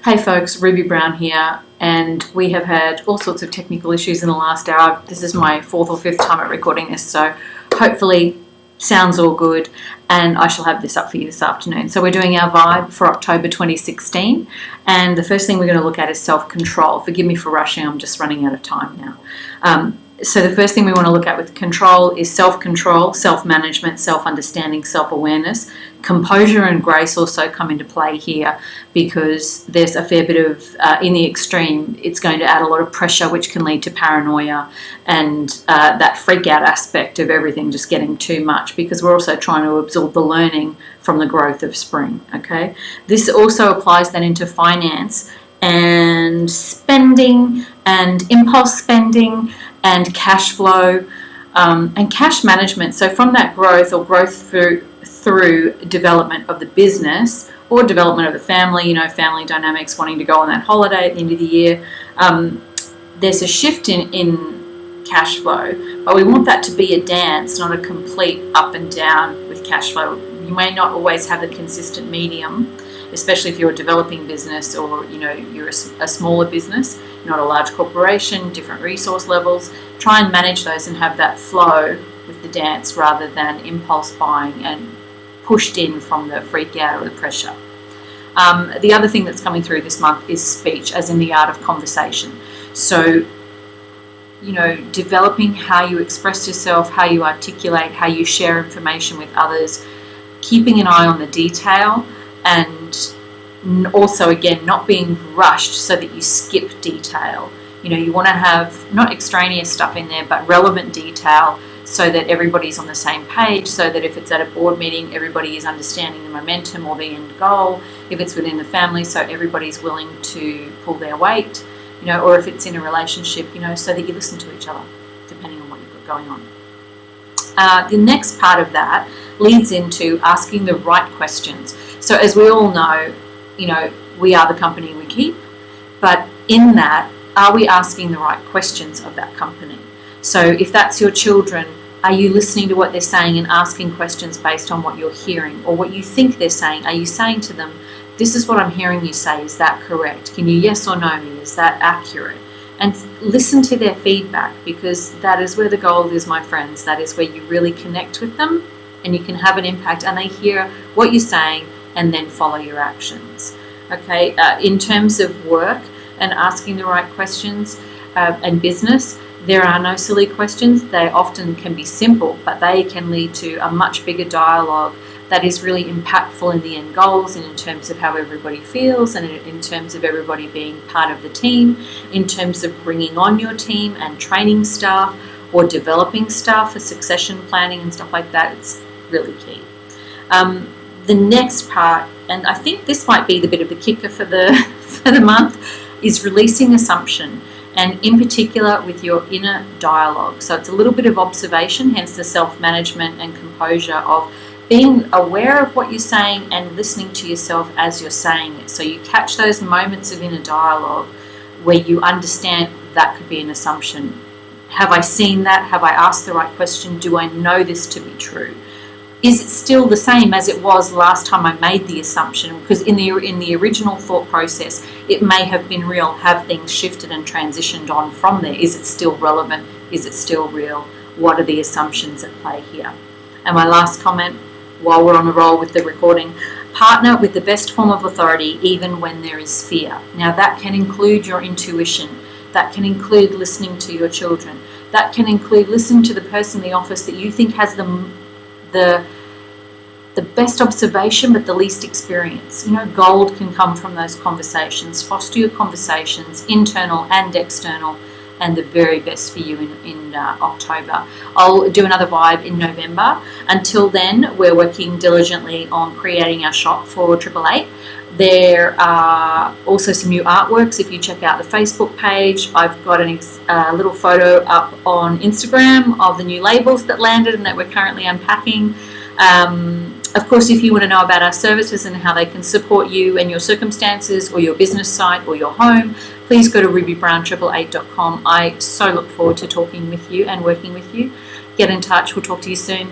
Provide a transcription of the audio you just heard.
Hey folks, Ruby Brown here, and we have had all sorts of technical issues in the last hour. This is my fourth or fifth time at recording this, so hopefully sounds all good, and I shall have this up for you this afternoon. So we're doing our vibe for October 2016, and the first thing we're going to look at is self-control. Forgive me for rushing, I'm just running out of time now. So the first thing we want to look at with control is self-control, self-management, self-understanding, self-awareness. Composure and grace also come into play here because there's a fair bit of, in the extreme, it's going to add a lot of pressure which can lead to paranoia and that freak out aspect of everything just getting too much, because we're also trying to absorb the learning from the growth of spring, okay? This also applies then into finance and spending and impulse spending and cash flow and cash management. So from that growth or growth through development of the business or development of the family, family dynamics, wanting to go on that holiday at the end of the year, there's a shift in cash flow, but we want that to be a dance, not a complete up and down with cash flow. You may not always have a consistent medium, especially if you're a developing business or you're a smaller business, not a large corporation, different resource levels. Try and manage those and have that flow with the dance rather than impulse buying and pushed in from the freak out or the pressure. The other thing that's coming through this month is speech, as in the art of conversation. So, developing how you express yourself, how you articulate, how you share information with others, keeping an eye on the detail, and also, again, not being rushed so that you skip detail. You want to have not extraneous stuff in there, but relevant detail so that everybody's on the same page, so that if it's at a board meeting, everybody is understanding the momentum or the end goal. If it's within the family, so everybody's willing to pull their weight, or if it's in a relationship, so that you listen to each other, depending on what you've got going on. The next part of that leads into asking the right questions. So as we all know, we are the company we keep, but in that, are we asking the right questions of that company? So if that's your children, are you listening to what they're saying and asking questions based on what you're hearing or what you think they're saying? Are you saying to them, this is what I'm hearing you say, is that correct? Can you yes or no me, is that accurate? And listen to their feedback, because that is where the gold is, my friends. That is where you really connect with them and you can have an impact, and they hear what you're saying and then follow your actions. Okay, in terms of work and asking the right questions and business, there are no silly questions. They often can be simple, but they can lead to a much bigger dialogue that is really impactful in the end goals and in terms of how everybody feels and in terms of everybody being part of the team, in terms of bringing on your team and training staff or developing staff for succession planning and stuff like that. It's really key. The next part, and I think this might be the bit of the kicker for the month, is releasing assumption, and in particular with your inner dialogue. So it's a little bit of observation, hence the self-management and composure of being aware of what you're saying and listening to yourself as you're saying it. So you catch those moments of inner dialogue where you understand that could be an assumption. Have I seen that? Have I asked the right question? Do I know this to be true? Is it still the same as it was last time I made the assumption? Because in the original thought process, it may have been real. Have things shifted and transitioned on from there? Is it still relevant? Is it still real? What are the assumptions at play here? And my last comment, while we're on a roll with the recording, partner with the best form of authority even when there is fear. Now that can include your intuition. That can include listening to your children. That can include listening to the person in the office that you think has the best observation but the least experience. Gold can come from those conversations. Foster your conversations, internal and external, and the very best for you in October. I'll do another vibe in November. Until then, we're working diligently on creating our shop for 888. There are also some new artworks. If you check out the Facebook page, I've got a little photo up on Instagram of the new labels that landed and that we're currently unpacking. Of course, if you want to know about our services and how they can support you and your circumstances or your business site or your home, please go to rubybrown888.com. I so look forward to talking with you and working with you. Get in touch. We'll talk to you soon.